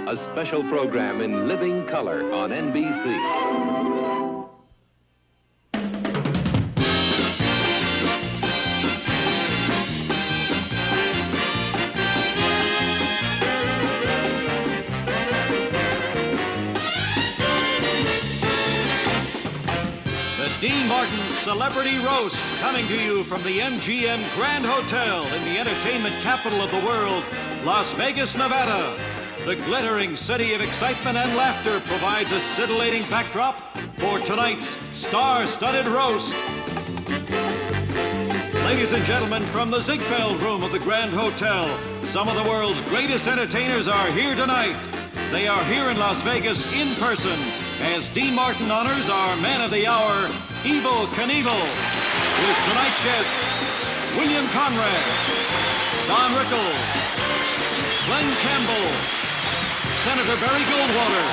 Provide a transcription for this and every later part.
a special program in living color on NBC. Dean Martin's Celebrity Roast, coming to you from the MGM Grand Hotel in the entertainment capital of the world, Las Vegas, Nevada. The glittering city of excitement and laughter provides a scintillating backdrop for tonight's star-studded roast. Ladies and gentlemen, from the Ziegfeld Room of the Grand Hotel, some of the world's greatest entertainers are here tonight. They are here in Las Vegas in person as Dean Martin honors our man of the hour, Evel Knievel, with tonight's guests, William Conrad, Don Rickles, Glenn Campbell, Senator Barry Goldwater,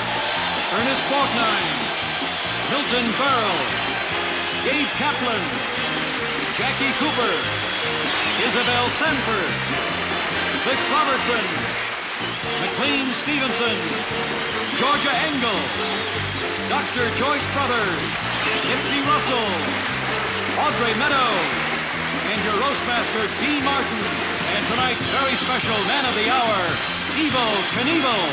Ernest Borgnine, Milton Berle, Gabe Kaplan, Jackie Cooper, Isabel Sanford, Vic Robertson, McLean Stevenson, Georgia Engel, Dr. Joyce Brothers, Nipsey Russell, Audrey Meadow, and your roastmaster, Dean Martin, and tonight's very special man of the hour, Evel Knievel.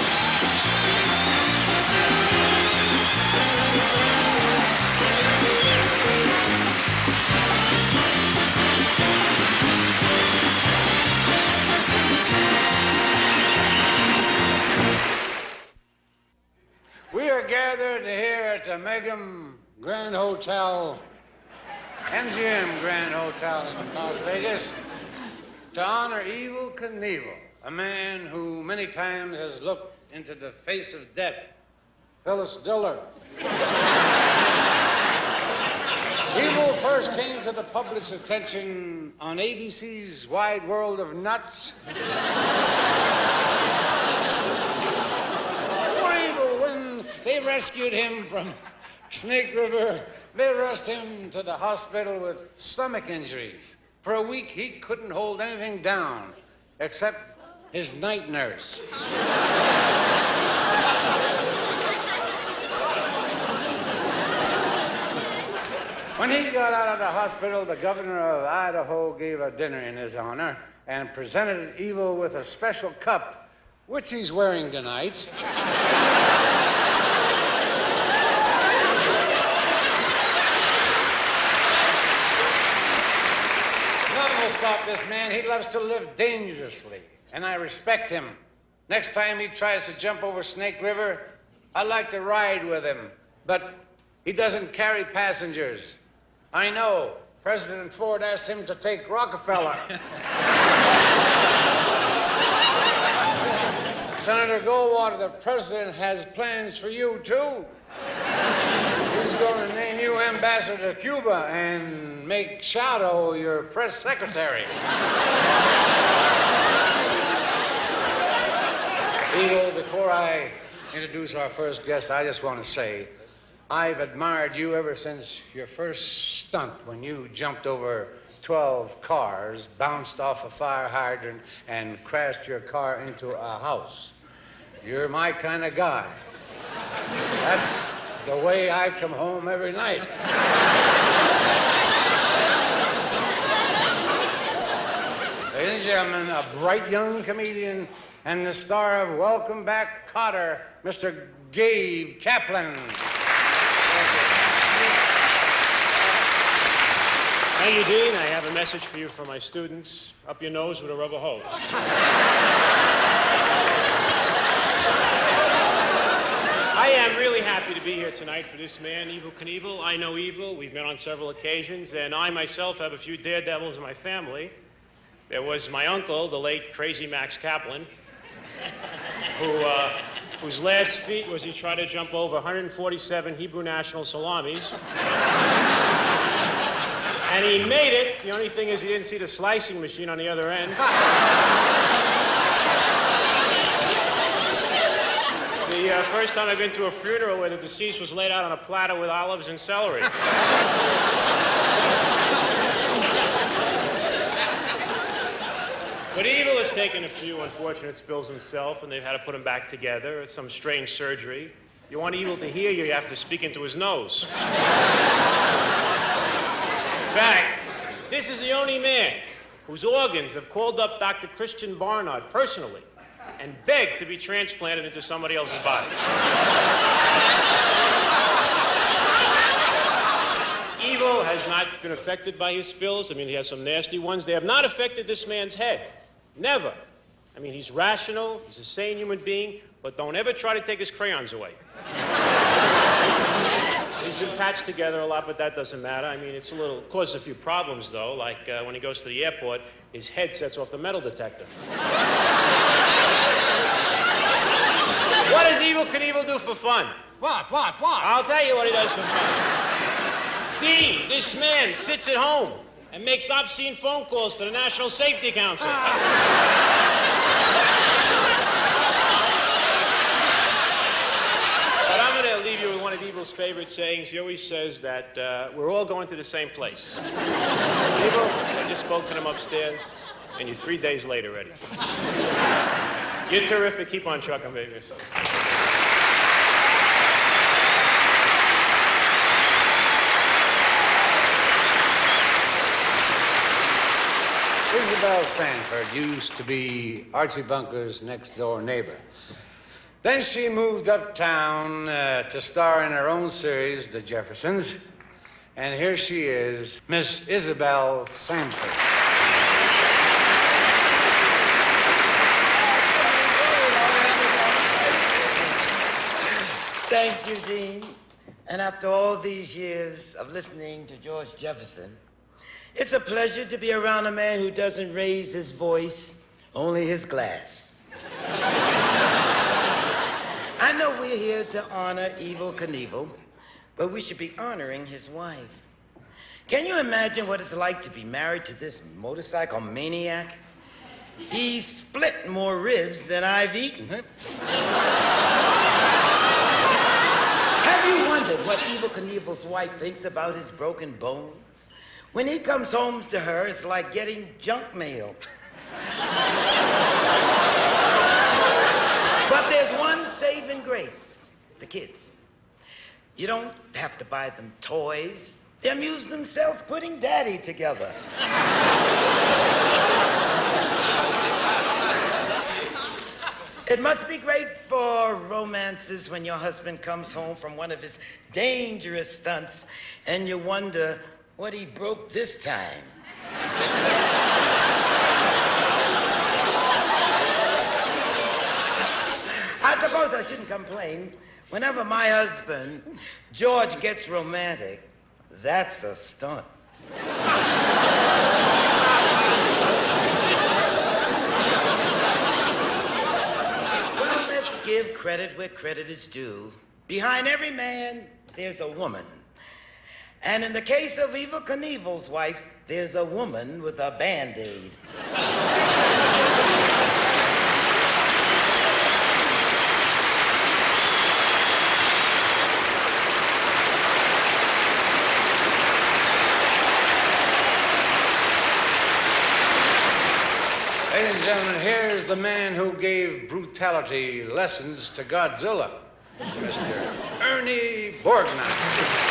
We are gathered here at the MGM Grand Hotel, MGM Grand Hotel in Las Vegas, to honor Evel Knievel, a man who many times has looked into the face of death. Phyllis Diller. Evel first came to the public's attention on ABC's Wide World of Nuts. They rescued him from Snake River. They rushed him to the hospital with stomach injuries. For a week, he couldn't hold anything down except his night nurse. When he got out of the hospital, the governor of Idaho gave a dinner in his honor and presented Evel with a special cup, which he's wearing tonight. Stop this man. He loves to live dangerously, and I respect him. Next time he tries to jump over Snake River, I'd like to ride with him, but he doesn't carry passengers. I know. President Ford asked him to take Rockefeller. Senator Goldwater, the president has plans for you, too. He's going to name you ambassador to Cuba and make Shadow your press secretary. Evel, before I introduce our first guest, I just want to say I've admired you ever since your first stunt when you jumped over 12 cars, bounced off a fire hydrant, and crashed your car into a house. You're my kind of guy. That's the way I come home every night. Ladies and gentlemen, a bright young comedian and the star of Welcome Back, Kotter, Mr. Gabe Kaplan. Thank you, Dean. I have a message for you from my students. Up your nose with a rubber hose. I am really happy to be here tonight for this man, Evel Knievel. I know Evel. We've met on several occasions, and I myself have a few daredevils in my family. There was my uncle, the late Crazy Max Kaplan, whose last feat was he tried to jump over 147 Hebrew national salamis. And he made it. The only thing is he didn't see the slicing machine on the other end. The first time I've been to a funeral where the deceased was laid out on a platter with olives and celery. But Evel has taken a few unfortunate spills himself, and they've had to put him back together. Some strange surgery. You want Evel to hear you have to speak into his nose. In fact, this is the only man whose organs have called up Dr. Christian Barnard personally and begged to be transplanted into somebody else's body. Evel has not been affected by his spills. I mean, he has some nasty ones. They have not affected this man's head. Never. I mean, he's rational, he's a sane human being, but don't ever try to take his crayons away. He's been patched together a lot, but that doesn't matter. I mean, causes a few problems, though, like when he goes to the airport, his head sets off the metal detector. What does Evel Knievel do for fun? What? I'll tell you what he does for fun. Dean, this man sits at home and makes obscene phone calls to the National Safety Council. But I'm going to leave you with one of Evel's favorite sayings. He always says that we're all going to the same place. Evel, I just spoke to them upstairs, and you're 3 days late already. You're terrific. Keep on trucking, baby. Isabel Sanford used to be Archie Bunker's next-door neighbor. Then she moved uptown to star in her own series, The Jeffersons. And here she is, Miss Isabel Sanford. Thank you, Dean. And after all these years of listening to George Jefferson, it's a pleasure to be around a man who doesn't raise his voice, only his glass. I know we're here to honor Evel Knievel, but we should be honoring his wife. Can you imagine what it's like to be married to this motorcycle maniac? He split more ribs than I've eaten. Have you wondered what Evel Knievel's wife thinks about his broken bones? When he comes home to her, it's like getting junk mail. But there's one saving grace, the kids. You don't have to buy them toys. They amuse themselves putting daddy together. It must be great for romances when your husband comes home from one of his dangerous stunts and you wonder what he broke this time. I suppose I shouldn't complain. Whenever my husband, George, gets romantic, that's a stunt. Well, let's give credit where credit is due. Behind every man, there's a woman. And in the case of Evel Knievel's wife, there's a woman with a Band-Aid. Ladies and gentlemen, here's the man who gave brutality lessons to Godzilla, Mr. Ernie Borgnine.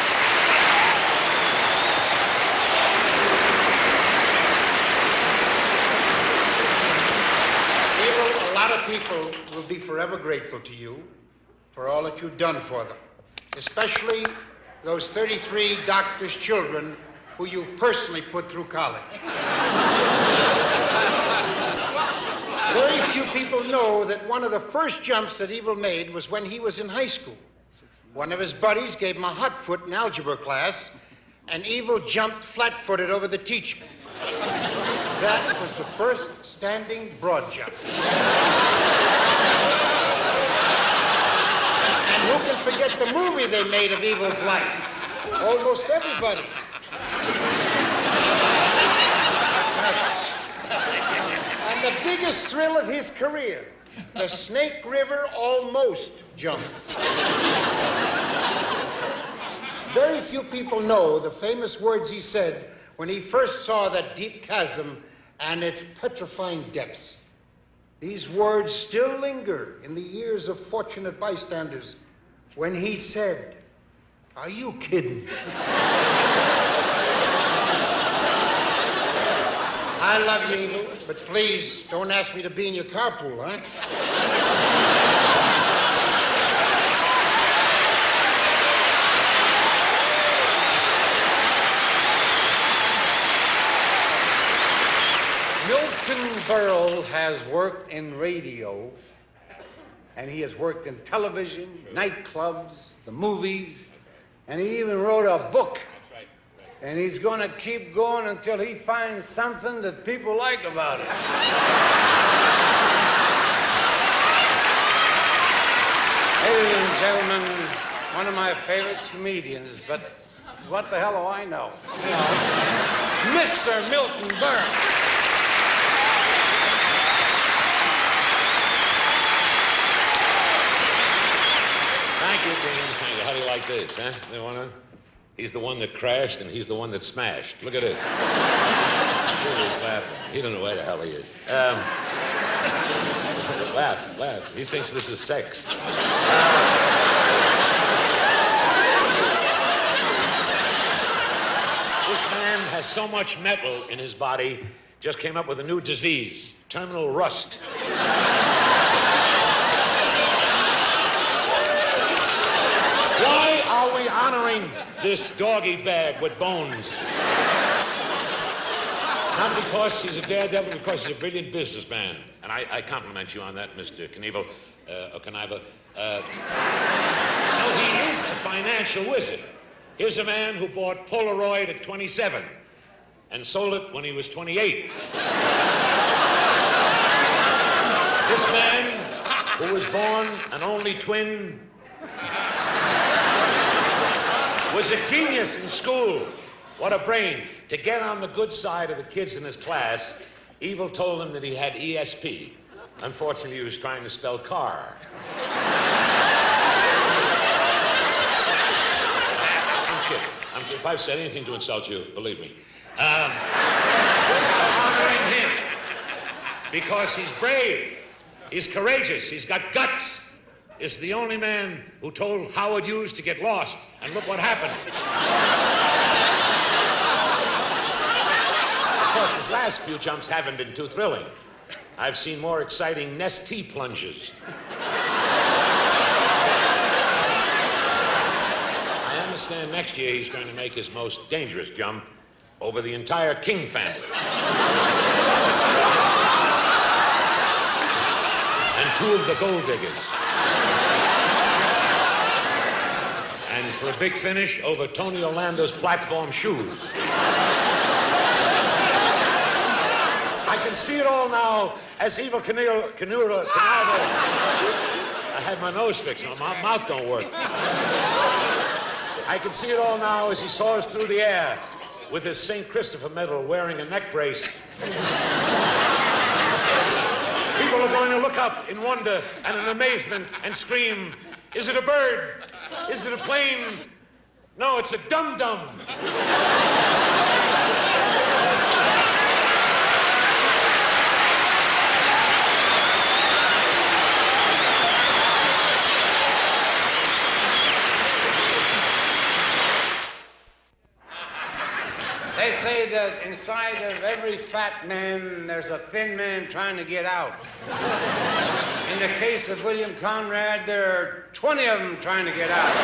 A lot of people will be forever grateful to you for all that you've done for them, especially those 33 doctors' children who you personally put through college. Very few people know that one of the first jumps that Evel made was when he was in high school. One of his buddies gave him a hot foot in algebra class, and Evel jumped flat-footed over the teacher. That was the first standing broad jump. And who can forget the movie they made of Evel's life? Almost everybody. And the biggest thrill of his career, the Snake River almost jump. Very few people know the famous words he said when he first saw that deep chasm and its petrifying depths. These words still linger in the ears of fortunate bystanders when he said, "Are you kidding?" I love you, Evel, but please don't ask me to be in your carpool, huh? Milton Berle has worked in radio, and he has worked in television, nightclubs, the movies, and he even wrote a book. And he's going to keep going until he finds something that people like about it. Ladies and gentlemen, one of my favorite comedians, but what the hell do I know? Mr. Milton Berle. Thank you, Dean. Thank you. How do you like this, huh? You wanna? He's the one that crashed, and he's the one that smashed. Look at this. Sure, he's laughing. He don't know where the hell he is. Laugh. He thinks this is sex. This man has so much metal in his body, just came up with a new disease, terminal rust. Why are we honoring this doggy bag with bones? Not because he's a daredevil, because he's a brilliant businessman. And I compliment you on that, Mr. Knievel, or Knievel. No, he is a financial wizard. Here's a man who bought Polaroid at 27 and sold it when he was 28. This man, who was born an only twin, was a genius in school. What a brain. To get on the good side of the kids in his class, Evel told him that he had ESP. Unfortunately, he was trying to spell car. I'm kidding. If I've said anything to insult you, believe me. We're honoring him because he's brave, he's courageous, he's got guts. Is the only man who told Howard Hughes to get lost, and look what happened. Of course, his last few jumps haven't been too thrilling. I've seen more exciting Nestea plunges. I understand next year he's going to make his most dangerous jump over the entire King family. And 2 of the gold diggers. And for a big finish, over Tony Orlando's platform shoes. I can see it all now as Evel Knievel. I had my nose fixed, my mouth don't work. I can see it all now as he soars through the air with his St. Christopher medal wearing a neck brace. People are going to look up in wonder and in amazement and scream, "Is it a bird? Is it a plane? No, it's a dum-dum." They say that inside of every fat man, there's a thin man trying to get out. In the case of William Conrad, there are 20 of them trying to get out.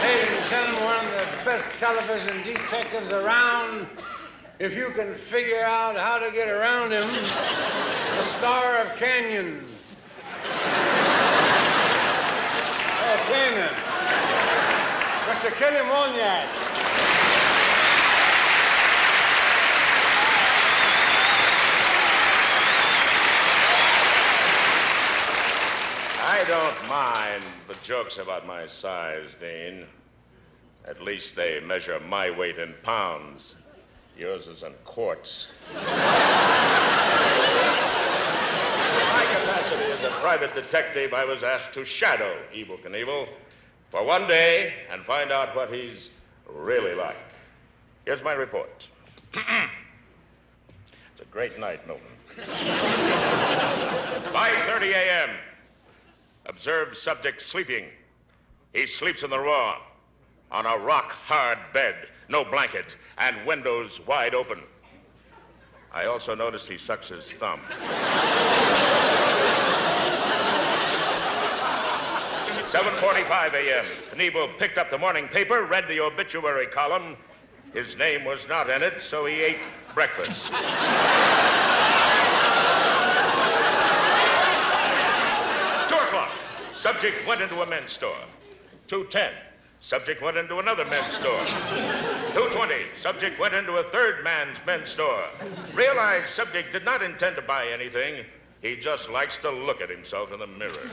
Ladies and gentlemen, one of the best television detectives around. If you can figure out how to get around him, the star of Canyon. Okay, then. Mr. Kelly Woniak. I don't mind the jokes about my size, Dean. At least they measure my weight in pounds. Yours is in quarts. In my capacity as a private detective, I was asked to shadow Evel Knievel for one day and find out what he's really like. Here's my report. It's a great night, Milton. 5:30 a.m. Observed subject sleeping. He sleeps in the raw, on a rock-hard bed, no blanket, and windows wide open. I also noticed he sucks his thumb. 7:45 a.m. Knievel picked up the morning paper, read the obituary column. His name was not in it, so he ate breakfast. 2:00, subject went into a men's store. 2:10, subject went into another men's store. 2:20, subject went into a third man's men's store. Realized subject did not intend to buy anything. He just likes to look at himself in the mirror.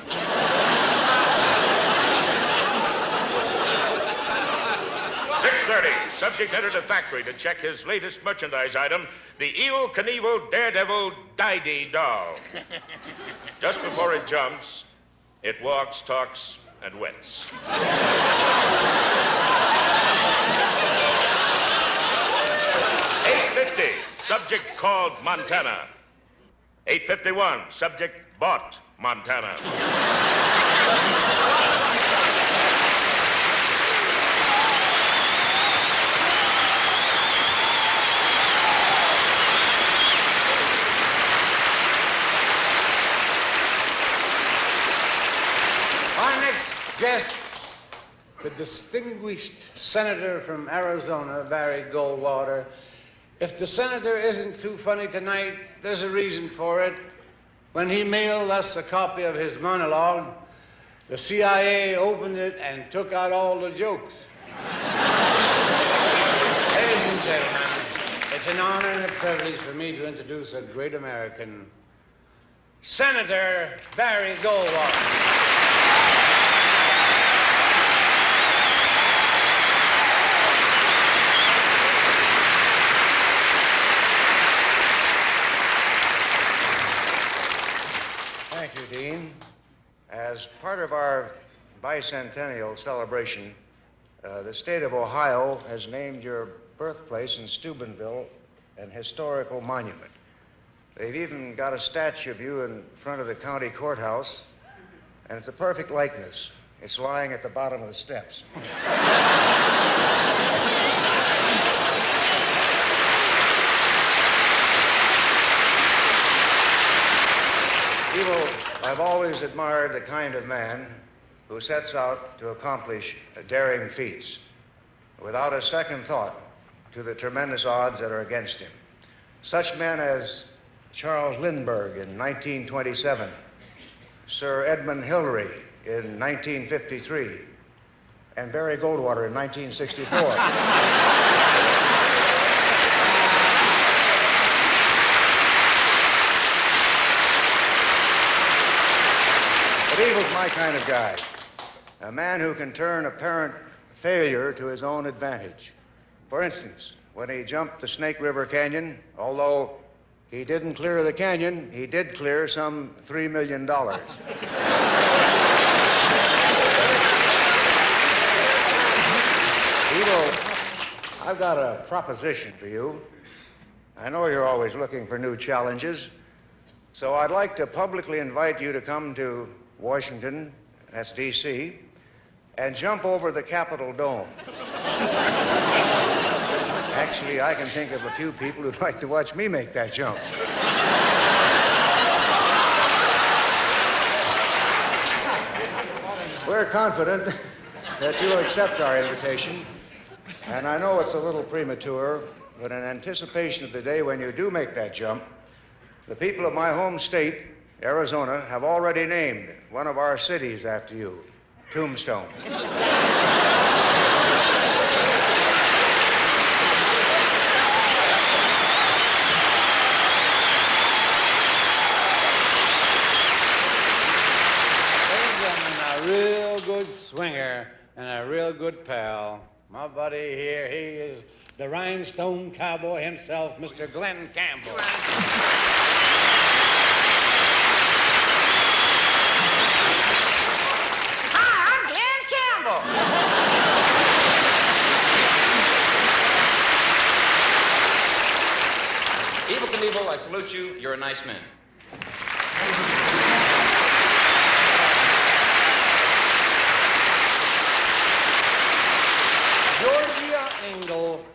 6:30, subject entered a factory to check his latest merchandise item, the Evel Knievel Daredevil Didi doll. Just before it jumps, it walks, talks, and wets. 8:50, subject called Montana. 8:51, subject bought Montana. Our next guest, the distinguished senator from Arizona, Barry Goldwater. If the senator isn't too funny tonight, there's a reason for it. When he mailed us a copy of his monologue, the CIA opened it and took out all the jokes. Ladies and gentlemen, it's an honor and a privilege for me to introduce a great American, Senator Barry Goldwater. Thank you, Dean. As part of our bicentennial celebration, the state of Ohio has named your birthplace in Steubenville an historical monument. They've even got a statue of you in front of the county courthouse, and it's a perfect likeness. It's lying at the bottom of the steps. Evel, I've always admired the kind of man who sets out to accomplish daring feats without a second thought to the tremendous odds that are against him. Such men as Charles Lindbergh in 1927, Sir Edmund Hillary in 1953, and Barry Goldwater in 1964. But Evel's my kind of guy, a man who can turn apparent failure to his own advantage. For instance, when he jumped the Snake River Canyon, although he didn't clear the canyon, he did clear some $3 million. Evel, I've got a proposition for you. I know you're always looking for new challenges, so I'd like to publicly invite you to come to Washington, that's D.C., and jump over the Capitol Dome. Actually, I can think of a few people who'd like to watch me make that jump. We're confident that you'll accept our invitation, and I know it's a little premature, but in anticipation of the day when you do make that jump, the people of my home state, Arizona, have already named one of our cities after you, Tombstone. Ladies and gentlemen, a real good swinger and a real good pal. My buddy here, he is the rhinestone cowboy himself, Mr. Glenn Campbell. Evel Knievel, I You're a nice man. Georgia Engel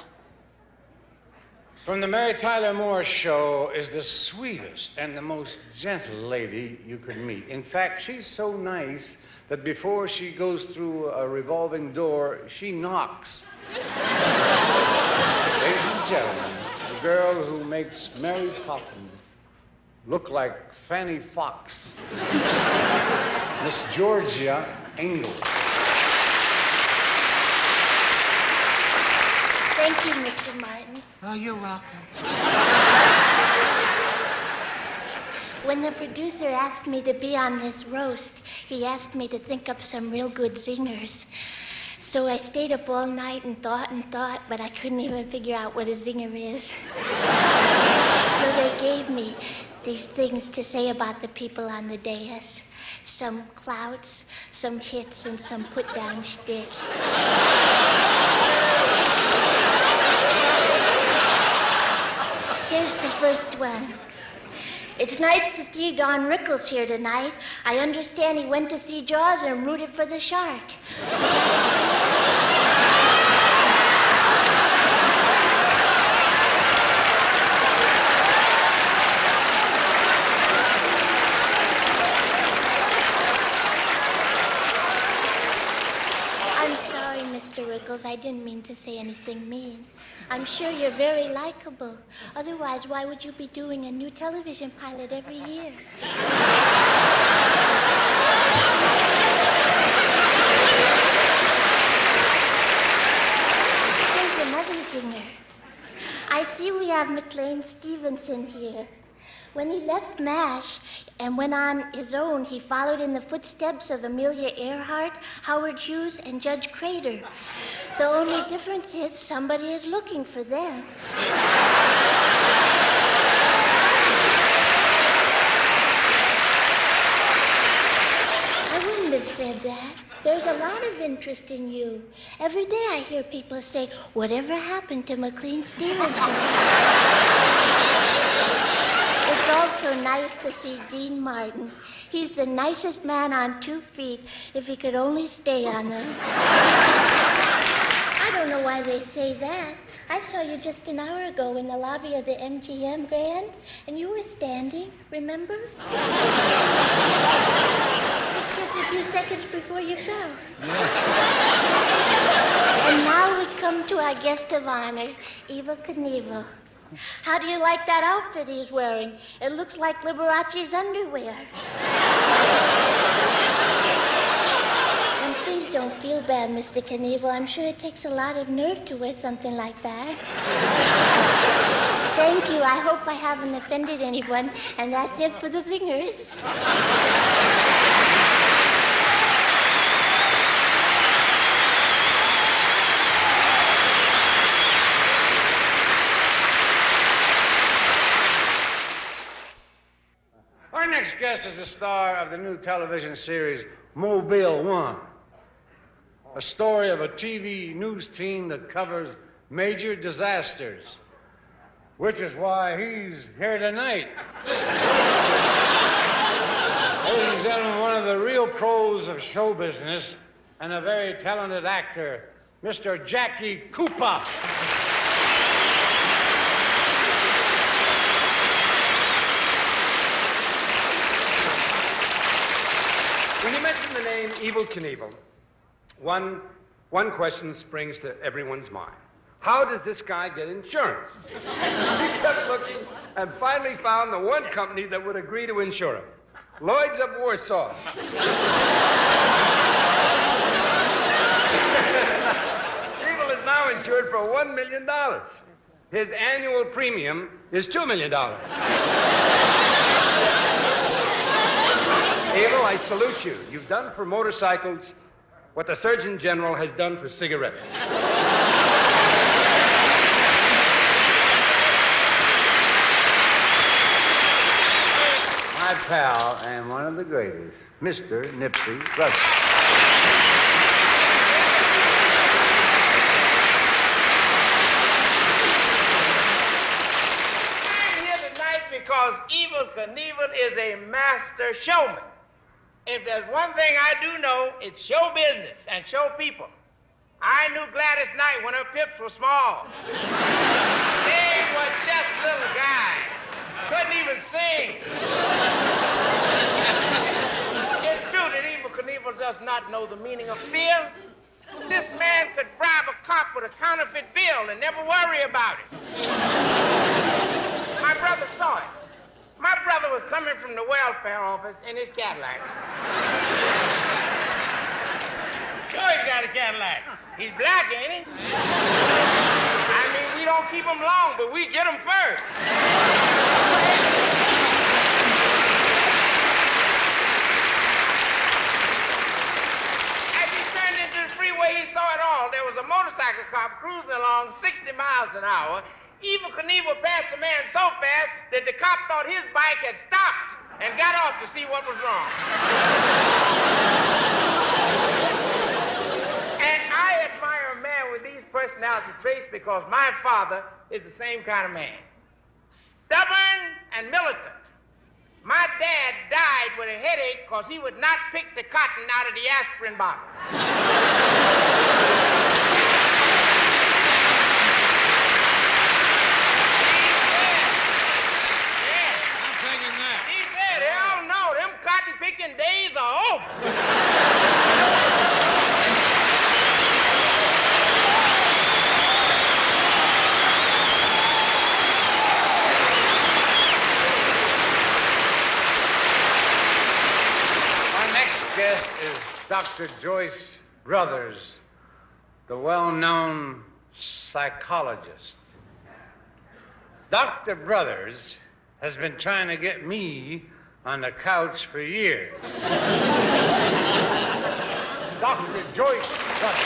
from the Mary Tyler Moore Show is the sweetest and the most gentle lady you could meet. In fact, she's so nice that before she goes through a revolving door, she knocks. Ladies and gentlemen, the girl who makes Mary Poppins look like Fanny Fox, Miss Georgia Engel. Thank you, Mr. Martin. Oh, you're welcome. When the producer asked me to be on this roast, he asked me to think up some real good zingers. So I stayed up all night and thought, but I couldn't even figure out what a zinger is. So they gave me these things to say about the people on the dais. Some clouts, some hits, and some put-down shtick. Here's the first one. It's nice to see Don Rickles here tonight. I understand he went to see Jaws and rooted for the shark. I'm sorry, Mr. Rickles. I didn't mean to say anything mean. I'm sure you're very likable. Otherwise, why would you be doing a new television pilot every year? Here's another singer. I see we have McLean Stevenson here. When he left MASH and went on his own, he followed in the footsteps of Amelia Earhart, Howard Hughes, and Judge Crater. The only difference is somebody is looking for them. I wouldn't have said that. There's a lot of interest in you. Every day I hear people say, whatever happened to McLean Stevenson? It's also nice to see Dean Martin. He's the nicest man on 2 feet if he could only stay on them. I don't know why they say that. I saw you just an hour ago in the lobby of the MGM Grand, and you were standing, remember? It's just a few seconds before you fell. And now we come to our guest of honor, Evel Knievel. How do you like that outfit he's wearing? It looks like Liberace's underwear. And please don't feel bad, Mr. Knievel. I'm sure it takes a lot of nerve to wear something like that. Thank you. I hope I haven't offended anyone. And that's it for the singers. Our next guest is the star of the new television series Mobile One, a story of a TV news team that covers major disasters, which is why he's here tonight. Ladies and gentlemen, one of the real pros of show business and a very talented actor, Mr. Jackie Cooper. When you mention the name Evel Knievel, one question springs to everyone's mind. How does this guy get insurance? He kept looking and finally found the one company that would agree to insure him. Lloyd's of Warsaw. Evel is now insured for $1 million. His annual premium is $2 million. Evel, I salute you. You've done for motorcycles what the Surgeon General has done for cigarettes. My pal and one of the greatest, Mr. Nipsey Russell. I'm here tonight because Evel Knievel is a master showman. If there's one thing I do know, it's show business and show people. I knew Gladys Knight when her pips were small. They were just little guys. Couldn't even sing. It's true that Evel Knievel does not know the meaning of fear. This man could bribe a cop with a counterfeit bill and never worry about it. My brother saw it. My brother was coming from the welfare office in his Cadillac. Sure he's got a Cadillac. He's black, ain't he? I mean, we don't keep him long, but we get him first. As he turned into the freeway, he saw it all. There was a motorcycle cop cruising along 60 miles an hour. Evel Knievel passed a man so fast that the cop thought his bike had stopped and got off to see what was wrong. And I admire a man with these personality traits because my father is the same kind of man. Stubborn and militant. My dad died with a headache because he would not pick the cotton out of the aspirin bottle. He said, hell no, them cotton picking days are over. Our next guest is Dr. Joyce Brothers, the well-known psychologist. Dr. Brothers has been trying to get me on the couch for years. Dr. Joyce Brothers.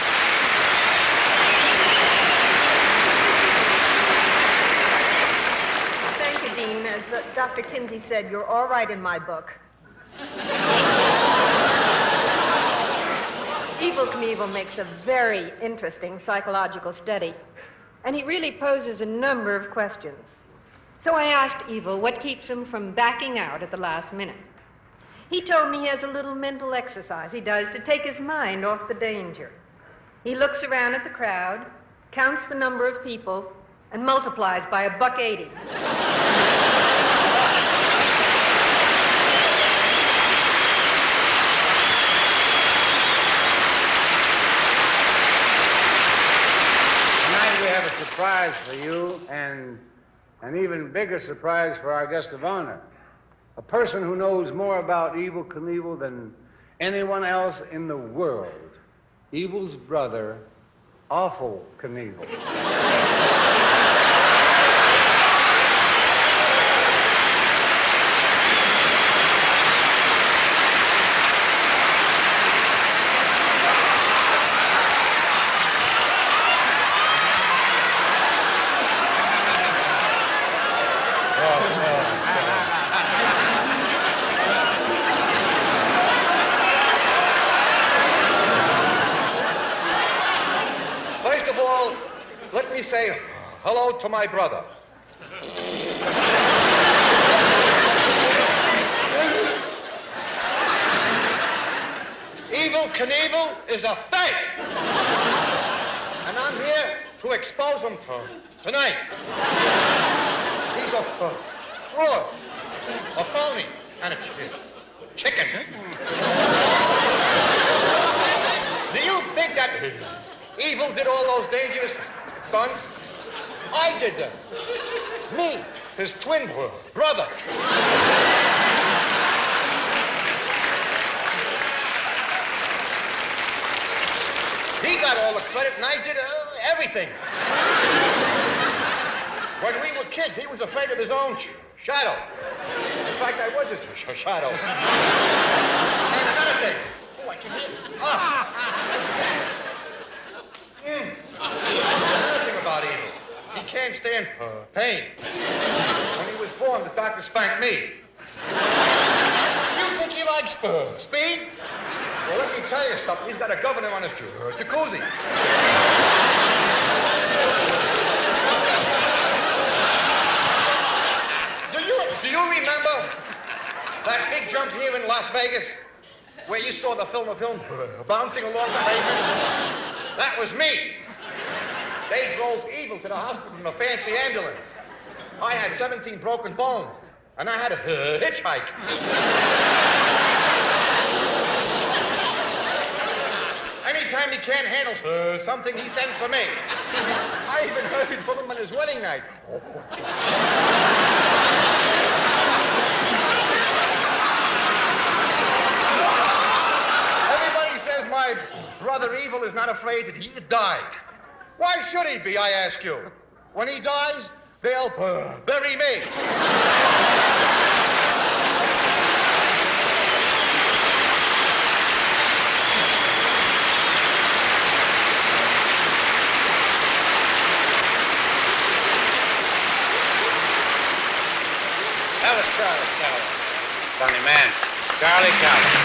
Thank you, Dean. As Dr. Kinsey said, you're all right in my book. Evel Knievel makes a very interesting psychological study, and he really poses a number of questions. So I asked Evel what keeps him from backing out at the last minute. He told me he has a little mental exercise he does to take his mind off the danger. He looks around at the crowd, counts the number of people, and multiplies by $1.80. Tonight we have a surprise for you, and an even bigger surprise for our guest of honor. A person who knows more about Evel Knievel than anyone else in the world. Evel's brother, Awful Knievel. First of all, let me say hello to my brother. Evel Knievel is a fake. And I'm here to expose him tonight. He's a fraud, a phony, and a chicken. Do you think that Evel did all those dangerous stunts? I did them. Me, his twin brother. He got all the credit, and I did everything. When we were kids, he was afraid of his own shadow. In fact, I was his shadow. And another thing. Oh, I can hear it. Another thing about Evel. He can't stand pain. When he was born, the doctor spanked me. You think he likes speed? Well, let me tell you something. He's got a governor on his jacuzzi. Do you remember That big jump here in Las Vegas, where you saw the film bouncing along the pavement, that was me. They drove Evel to the hospital in a fancy ambulance. I had 17 broken bones, and I had to hitchhike. Anytime he can't handle something, he sends for me. I even heard it from him on his wedding night. Everybody says my brother Evel is not afraid that he'll die. Why should he be, I ask you? When he dies, they'll bury me. That was Charlie Calloway. Funny man, Charlie Calloway.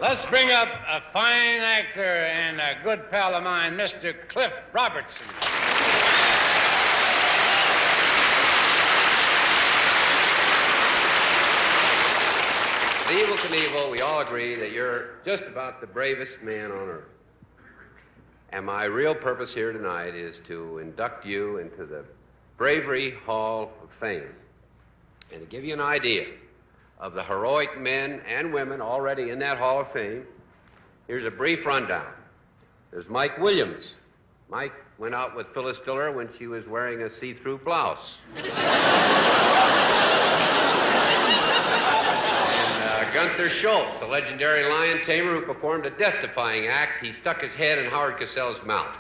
Let's bring up a fine actor and a good pal of mine, Mr. Cliff Robertson. Evel Knievel, we all agree that you're just about the bravest man on earth. And my real purpose here tonight is to induct you into the Bravery Hall of Fame and to give you an idea of the heroic men and women already in that Hall of Fame. Here's a brief rundown. There's Mike Williams. Mike went out with Phyllis Diller when she was wearing a see-through blouse. Gunther Schultz, the legendary lion tamer who performed a death-defying act. He stuck his head in Howard Cosell's mouth.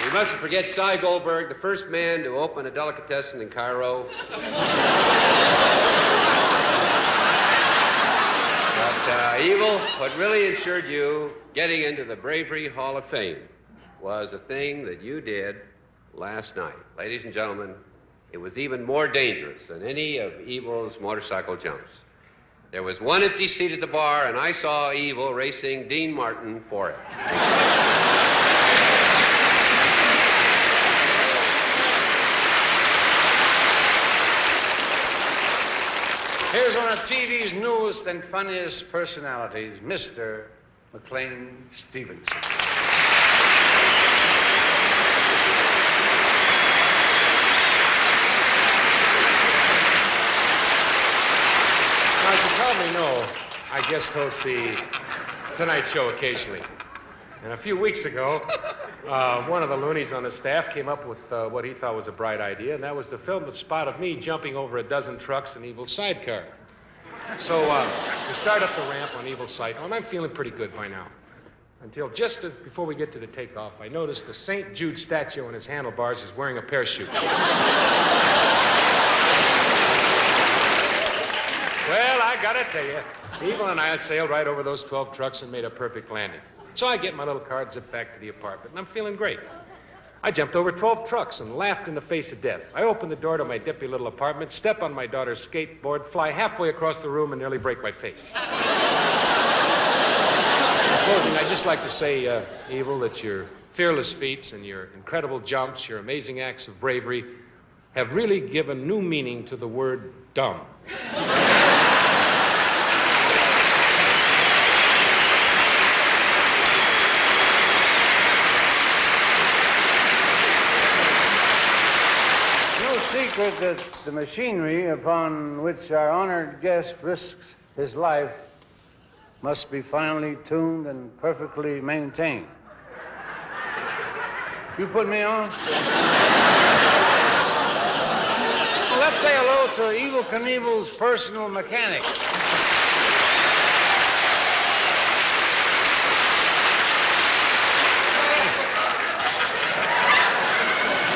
We mustn't forget Cy Goldberg, the first man to open a delicatessen in Cairo. But Evel, what really ensured you getting into the Bravery Hall of Fame was a thing that you did last night. Ladies and gentlemen, it was even more dangerous than any of Evel's motorcycle jumps. There was one empty seat at the bar, and I saw Evel racing Dean Martin for it. Here's one of TV's newest and funniest personalities, Mr. McLean Stevenson. As you probably know, I guest host the Tonight Show occasionally. And a few weeks ago, one of the loonies on the staff came up with what he thought was a bright idea, and that was to film a spot of me jumping over a dozen trucks in Evel's sidecar. So we start up the ramp on Evel's side, and I'm feeling pretty good by now. Until just as before we get to the takeoff, I noticed the St. Jude statue on his handlebars is wearing a parachute. Well, I gotta tell you, Evel and I had sailed right over those 12 trucks and made a perfect landing. So I get my little car, zip back to the apartment, and I'm feeling great. I jumped over 12 trucks and laughed in the face of death. I opened the door to my dippy little apartment, step on my daughter's skateboard, fly halfway across the room, and nearly break my face. In closing, I'd just like to say, Evel, that your fearless feats and your incredible jumps, your amazing acts of bravery, have really given new meaning to the word dumb. No secret that the machinery upon which our honored guest risks his life must be finely tuned and perfectly maintained. You put me on? Well, let's say hello to Evel Knievel's personal mechanic.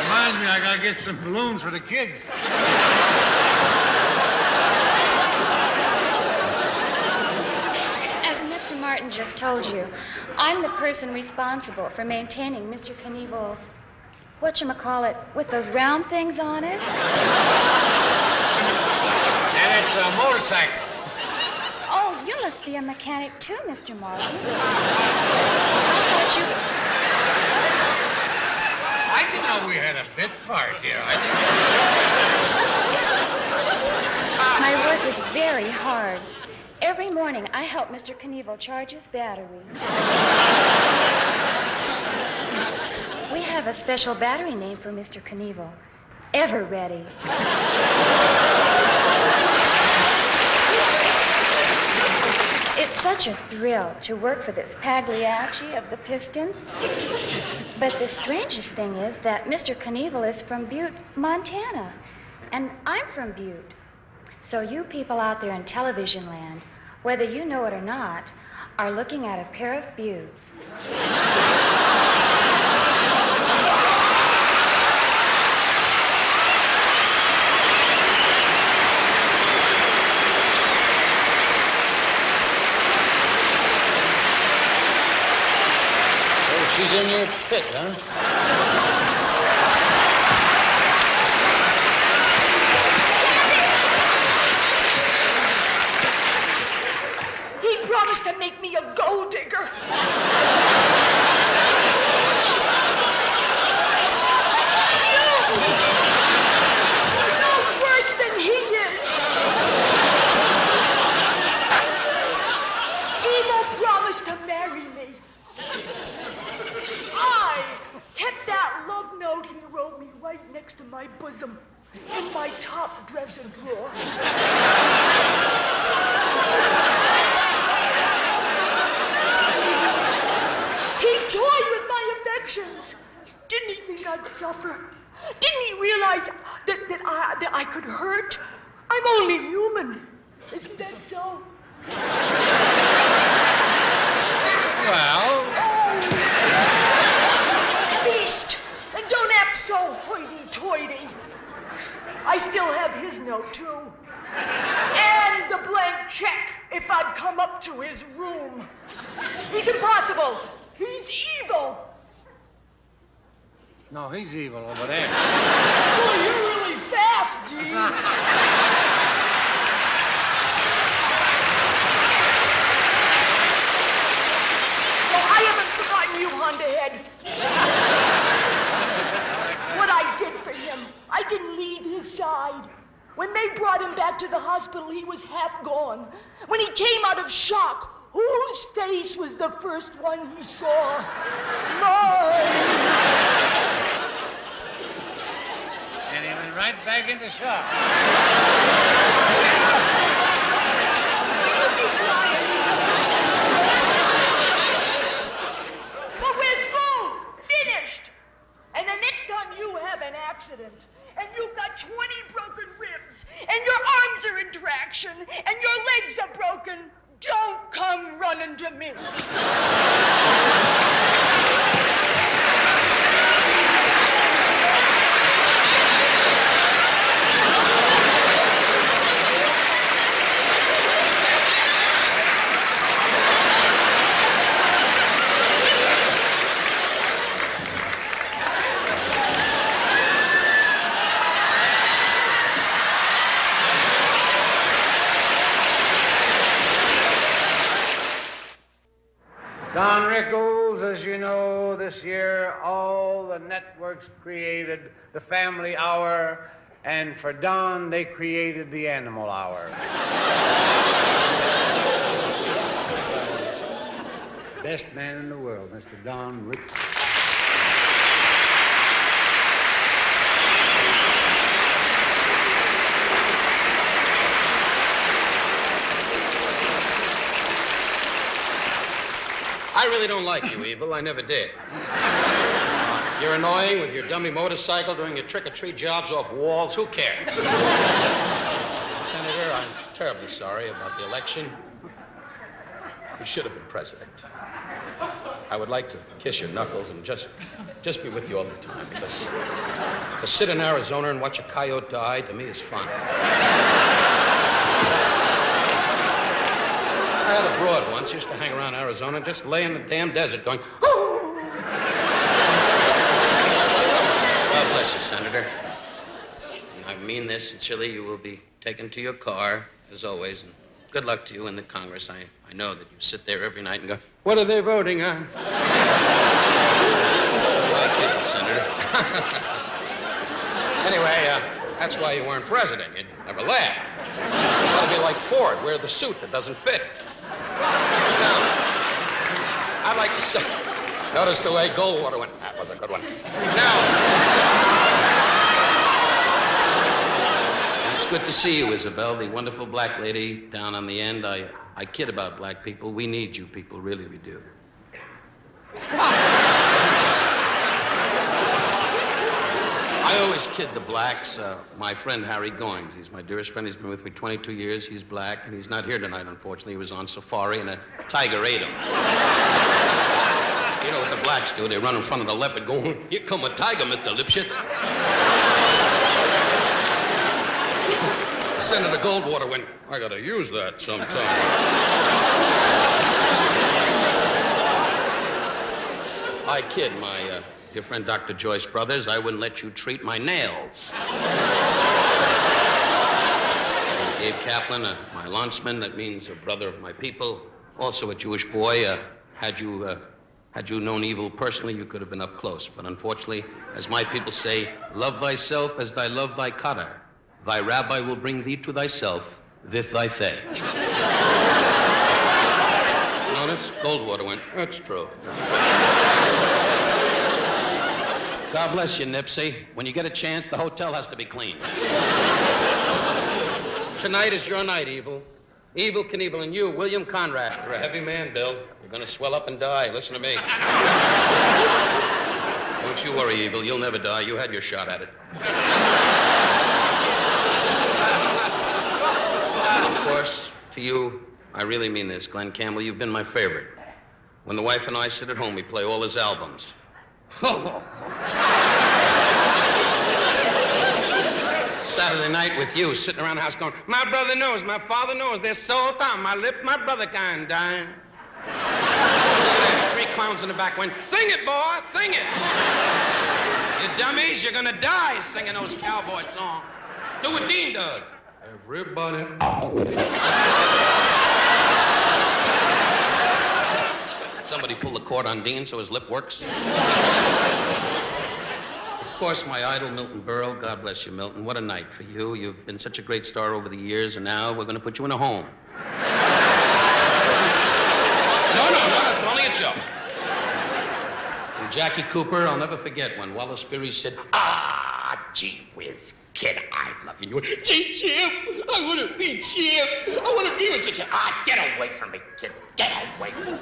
Reminds me, I gotta get some balloons for the kids. As Mr. Martin just told you, I'm the person responsible for maintaining Mr. Knievel's, whatchamacallit, with those round things on it. And it's a motorcycle. Oh, you must be a mechanic too, Mr. Martin. I thought you... I didn't know we had a bit part here. My work is very hard. Every morning, I help Mr. Knievel charge his battery. We have a special battery name for Mr. Knievel. Ever ready. It's such a thrill to work for this Pagliacci of the Pistons. But the strangest thing is that Mr. Knievel is from Butte, Montana. And I'm from Butte. So you people out there in television land, whether you know it or not, are looking at a pair of buttes. Oh, she's in your pit, huh? He promised to make me a gold digger. No worse than he is. Evel promised to marry me. I kept that love note he wrote me right next to my bosom in my top dresser drawer. He toyed with my affections. Didn't he think I'd suffer? Didn't he realize that I could hurt? I'm only human. Isn't that so? Well... Oh. Beast! And don't act so hoity-toity. I still have his note, too. And the blank check if I'd come up to his room. He's impossible. He's evil. No, he's evil over there. Well, you're really fast, Gene. Well, I haven't forgotten you, Honda Head. What I did for him, I didn't leave his side. When they brought him back to the hospital, he was half gone. When he came out of shock, whose face was the first one he saw? Mine. And he went right back into shock. But we're through. Finished. And the next time you have an accident, and you've got 20 broken ribs, and your arms are in traction, and your legs are broken, don't come running to me. Don Rickles, as you know, this year all the networks created the Family Hour, and for Don, they created the Animal Hour. Best man in the world, Mr. Don Rickles. I really don't like you, Evel. I never did. You're annoying with your dummy motorcycle doing your trick-or-treat jobs off walls. Who cares? Senator, I'm terribly sorry about the election. You should have been president. I would like to kiss your knuckles and just be with you all the time, because to sit in Arizona and watch a coyote die, to me, is fun. I had a broad once, used to hang around Arizona, just lay in the damn desert going, oh! God bless you, Senator. I mean this sincerely. You will be taken to your car, as always, and good luck to you in the Congress. I know that you sit there every night and go, what are they voting on? I kid you, Senator. Anyway, that's why you weren't president. You never laughed. You ought to be like Ford, wear the suit that doesn't fit. Now, I'd like to say, notice the way Goldwater went. That was a good one. Now, it's good to see you, Isabel, the wonderful black lady down on the end. I kid about black people. We need you people, really we do. I always kid the blacks. My friend Harry Goings, he's my dearest friend. He's been with me 22 years. He's black, and he's not here tonight, unfortunately. He was on safari, and a tiger ate him. You know what the blacks do? They run in front of the leopard going, here come a tiger, Mr. Lipschitz. Senator Goldwater went, I gotta use that sometime. I kid my dear friend Dr. Joyce Brothers. I wouldn't let you treat my nails. And Gabe Kaplan, my landsman, that means a brother of my people, also a Jewish boy. Had you known Evel personally, you could have been up close. But unfortunately, as my people say, love thyself as thy love thy Kader. Thy rabbi will bring thee to thyself, with thy faith. Notice? Goldwater went, that's true. God bless you, Nipsey. When you get a chance, the hotel has to be clean. Tonight is your night, Evel. Evel Knievel, and you, William Conrad. You're a heavy man, Bill. You're gonna swell up and die. Listen to me. Don't you worry, Evel. You'll never die. You had your shot at it. Of course, to you, I really mean this, Glenn Campbell. You've been my favorite. When the wife and I sit at home, we play all his albums. Saturday night with you, sitting around the house going, my brother knows, my father knows, there's salt on my lips, my brother can't die. Look at that, 3 clowns in the back went, sing it, boy, sing it. You dummies, you're gonna die singing those cowboy songs. Do what Dean does. Everybody. Somebody pull the cord on Dean so his lip works. Of course, my idol, Milton Berle. God bless you, Milton. What a night for you. You've been such a great star over the years, and now we're going to put you in a home. No, it's only a joke. And Jackie Cooper, I'll never forget when Wallace Beery said, gee whiz, kid, I love you. And you went, gee, Chip, I want to be Chip. I want to be with you, Chip. Get away from me, kid. Get away from me.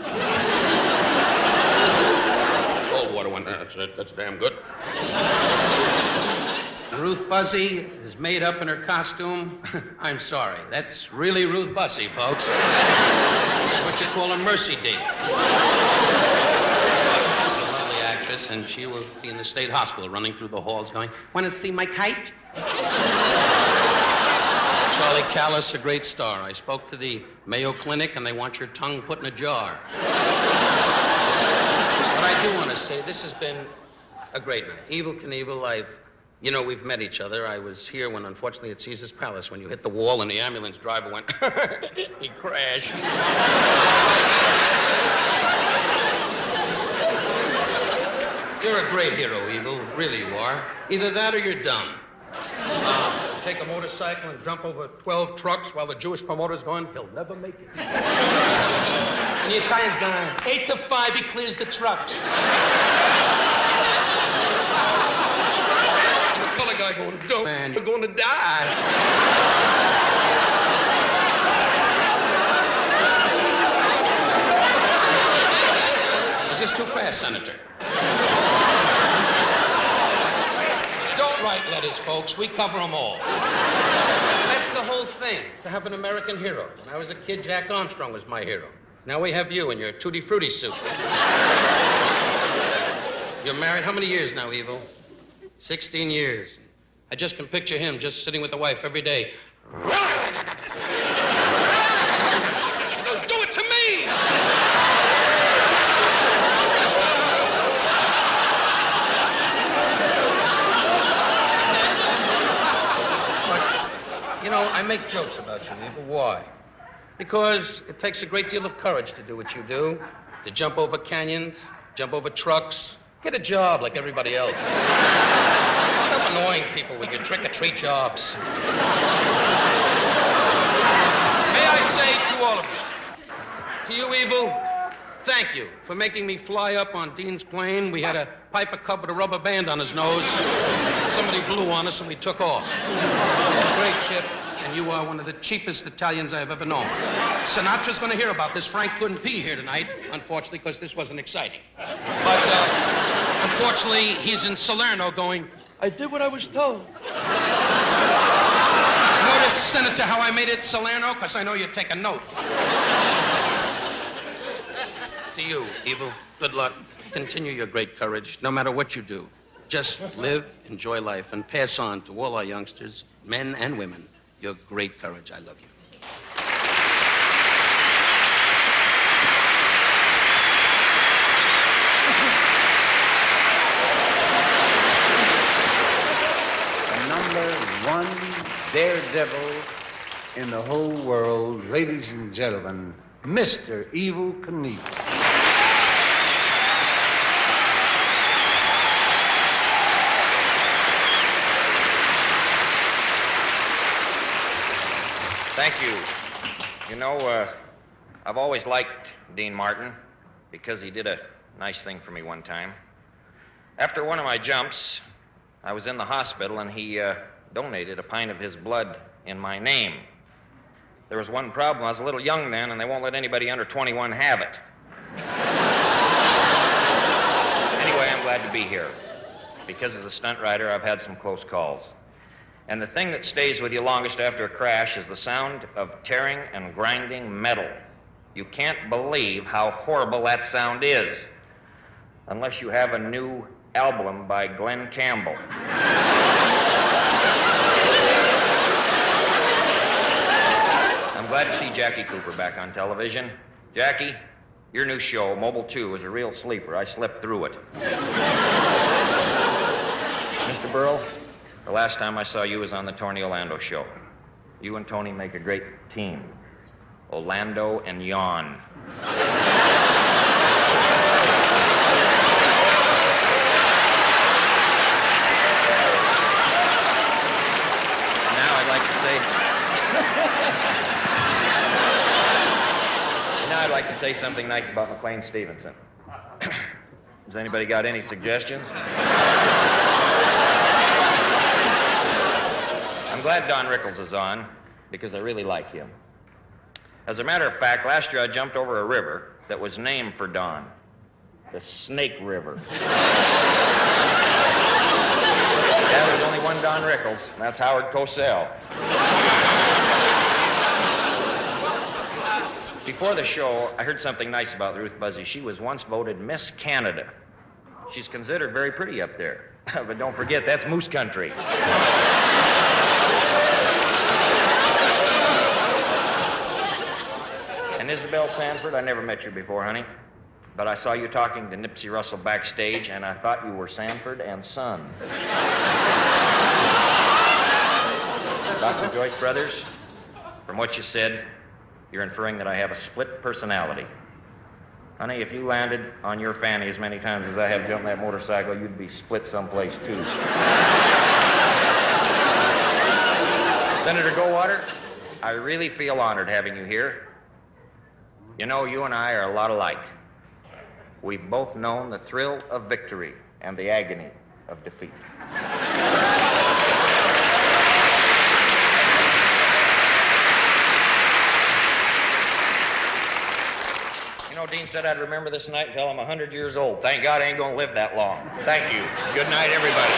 Goldwater went, that's it. That's damn good. Ruth Buzzy is made up in her costume. I'm sorry. That's really Ruth Buzzy, folks. This is what you call a mercy date. She's a lovely actress, and she will be in the state hospital running through the halls going, want to see my kite? Charlie Callis, a great star. I spoke to the Mayo Clinic, and they want your tongue put in a jar. But I do want to say, this has been a great night. Evel Knievel, we've met each other. I was here when, unfortunately, at Caesar's Palace, when you hit the wall and the ambulance driver went, he crashed. You're a great hero, Evel. Really you are. Either that or you're dumb. Take a motorcycle and jump over 12 trucks while the Jewish promoter's going, he'll never make it. And the Italian's going, 8 to 5, he clears the trucks. And the color guy going, don't, man, you're going to die. Is this too fast, Senator? Don't write letters, folks. We cover them all. That's the whole thing, to have an American hero. When I was a kid, Jack Armstrong was my hero. Now we have you in your Tutti Frutti suit. You're married how many years now, Evel? 16 years. I just can picture him just sitting with the wife every day. She goes, do it to me! I make jokes about you, Evel. Why? Because it takes a great deal of courage to do what you do, to jump over canyons, jump over trucks, get a job like everybody else. Stop annoying people with your trick-or-treat jobs. May I say to all of you, to you, Evel, thank you for making me fly up on Dean's plane. We had a Piper Cub with a rubber band on his nose. Somebody blew on us and we took off. It was a great trip, and you are one of the cheapest Italians I have ever known. Sinatra's going to hear about this. Frank couldn't be here tonight, unfortunately, because this wasn't exciting. But unfortunately, he's in Salerno going, I did what I was told. Notice, Senator, how I made it Salerno? Because I know you're taking notes. To you, Evel, good luck. Continue your great courage, no matter what you do. Just live, enjoy life, and pass on to all our youngsters, men and women, your great courage. I love you. The number one daredevil in the whole world, ladies and gentlemen, Mr. Evel Knievel. Thank you. You know, I've always liked Dean Martin because he did a nice thing for me one time. After one of my jumps, I was in the hospital and he donated a pint of his blood in my name. There was one problem. I was a little young then, and they won't let anybody under 21 have it. Anyway, I'm glad to be here. Because as a stunt rider, I've had some close calls. And the thing that stays with you longest after a crash is the sound of tearing and grinding metal. You can't believe how horrible that sound is, unless you have a new album by Glenn Campbell. I'm glad to see Jackie Cooper back on television. Jackie, your new show, Mobile 2, was a real sleeper. I slept through it. Mr. Burl, the last time I saw you was on the Tony Orlando show. You and Tony make a great team. Orlando and Yawn. Now I'd like to say something nice about McLean Stevenson. Has anybody got any suggestions? I'm glad Don Rickles is on, because I really like him. As a matter of fact, last year I jumped over a river that was named for Don, the Snake River. Yeah, there's only one Don Rickles, and that's Howard Cosell. Before the show, I heard something nice about Ruth Buzzy. She was once voted Miss Canada. She's considered very pretty up there. But don't forget, that's moose country. And Isabel Sanford, I never met you before, honey. But I saw you talking to Nipsey Russell backstage, and I thought you were Sanford and Son. Dr. Joyce Brothers, from what you said, you're inferring that I have a split personality. Honey, if you landed on your fanny as many times as I have jumped that motorcycle, you'd be split someplace, too. Senator Goldwater, I really feel honored having you here. You know, you and I are a lot alike. We've both known the thrill of victory and the agony of defeat. You know, Dean said I'd remember this night until I'm 100 years old. Thank God I ain't gonna live that long. Thank you. Good night, everybody.